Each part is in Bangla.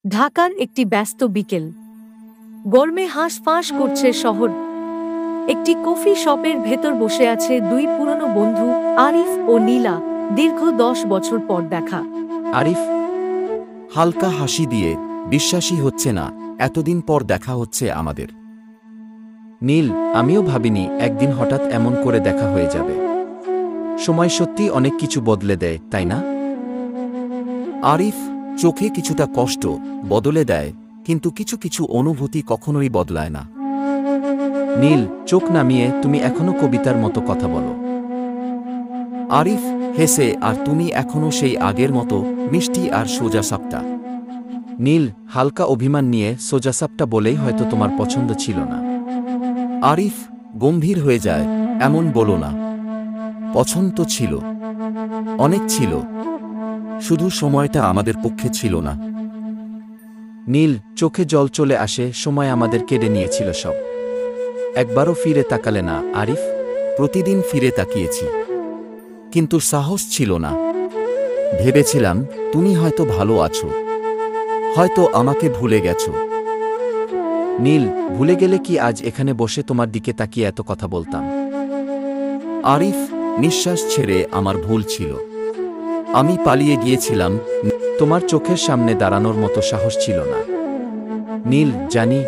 ঢাকার একটি ব্যস্ত বিকেল। গরমে হাঁসফাঁস করছে শহর। একটি কফি শপের ভেতর বসে আছে দুই পুরনো বন্ধু, আরিফ ও নীলা। দীর্ঘ 10 বছর পর দেখা। আরিফ হালকা হাসি দিয়ে, বিশ্বাসই হচ্ছে না এতদিন পর দেখা হচ্ছে আমাদের। নীল, আমিও ভাবিনি একদিন হঠাৎ এমন করে দেখা হয়ে যাবে। সময় সত্যি অনেক কিছু বদলে দেয়, তাই না? আরিফ চোখে কিছুটা কষ্ট বদলে দেয়, কিন্তু কিছু কিছু অনুভূতি কখনোই বদলায় না। নীল চোখ নামিয়ে, তুমি এখনো কবিতার মতো কথা বলো। আরিফ হেসে, আর তুমি এখনো সেই আগের মতো মিষ্টি আর সোজাসাপটা। নীল হালকা অভিমান নিয়ে, সোজাসাপটা বলেই হয়তো তোমার পছন্দ ছিল না। আরিফ গম্ভীর হয়ে যায়, এমন বলো না। পছন্দ ছিল, অনেক ছিল, শুধু সময়টা আমাদের পক্ষে ছিল না। নীল চোখে জল চলে আসে, সময় আমাদের কেড়ে নিয়েছিল সব। একবারও ফিরে তাকালে না আরিফ। প্রতিদিন ফিরে তাকিয়েছি, কিন্তু সাহস ছিল না। ভেবেছিলাম তুমি হয়তো ভালো আছো, হয়তো আমাকে ভুলে গেছো। নীল, ভুলে গেলে কি আজ এখানে বসে তোমার দিকে তাকিয়ে এত কথা বলতাম? আরিফ নিঃশ্বাস ছেড়ে, আমার ভুল ছিল। আমি পালিয়ে গিয়েছিলাম, তোমার চোখের সামনে দাঁড়ানোর মতো সাহস ছিল না। নীল জানি,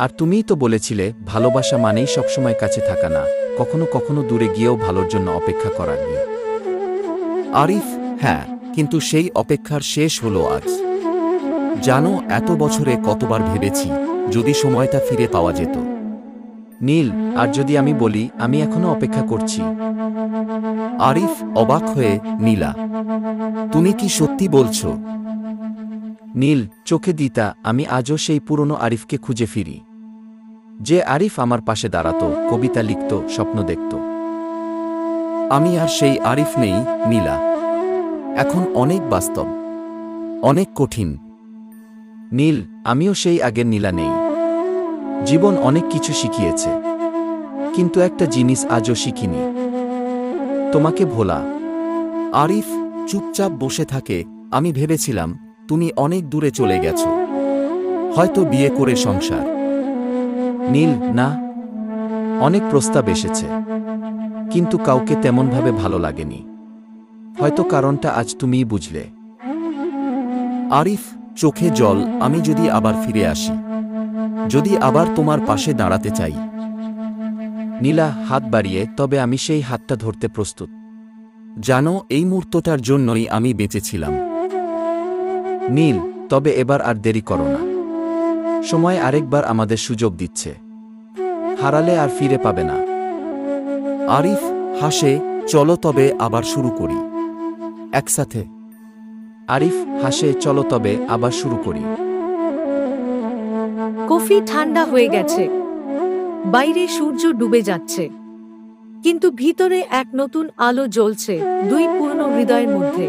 আর তুমিই তো বলেছিলে ভালোবাসা মানেই সবসময় কাছে থাকা না, কখনো কখনো দূরে গিয়েও ভালোর জন্য অপেক্ষা করা। আরিফ হ্যাঁ, কিন্তু সেই অপেক্ষার শেষ হলো আজ। জানো, এত বছরে কতবার ভেবেছি যদি সময়টা ফিরে পাওয়া যেত। নীল, আর যদি আমি বলি আমি এখনো অপেক্ষা করছি? আরিফ অবাক হয়ে, নীলা, তুমি কি সত্যি বলছো? নীল চোখে দিতা, আমি আজও সেই পুরনো আরিফকে খুঁজে ফিরি। যে আরিফ আমার পাশে দাঁড়াতো, কবিতা লিখত, স্বপ্ন দেখত। আমি আর সেই আরিফ নেই নীলা। এখন অনেক বাস্তব, অনেক কঠিন। নীল, আমিও সেই আগের নীলা নেই। জীবন অনেক কিছু শিখিয়েছে, কিন্তু একটা জিনিস আজও শিখিনি, তোমাকে ভোলা। আরিফ চুপচাপ বসে থাকে। আমি ভেবেছিলাম তুমি অনেক দূরে চলে গেছো, হয়তো বিয়ে করে সংসার। নীল না, অনেক প্রস্তাব এসেছে, কিন্তু কাউকে তেমনভাবে ভালো লাগেনি। হয়তো কারণটা আজ তুমিই বুঝলে। আরিফ চোখে জল, আমি যদি আবার ফিরে আসি, যদি আবার তোমার পাশে দাঁড়াতে চাই। নীলা হাত বাড়িয়ে, তবে আমি সেই হাতটা ধরতে প্রস্তুত। জানো, এই মুহূর্তটার জন্যই আমি বেঁচেছিলাম। নীল, তবে এবার আর দেরি করো না। সময় আরেকবার আমাদের সুযোগ দিচ্ছে, হারালে আর ফিরে পাবে না। আরিফ হাসে, চলো তবে আবার শুরু করি একসাথে। আরিফ হাসে, চলো তবে আবার শুরু করি। কফি ঠান্ডা হয়ে গেছে, বাইরে সূর্য ডুবে যাচ্ছে, কিন্তু ভিতরে এক নতুন আলো জ্বলছে দুই পুরনো হৃদয়ের মধ্যে।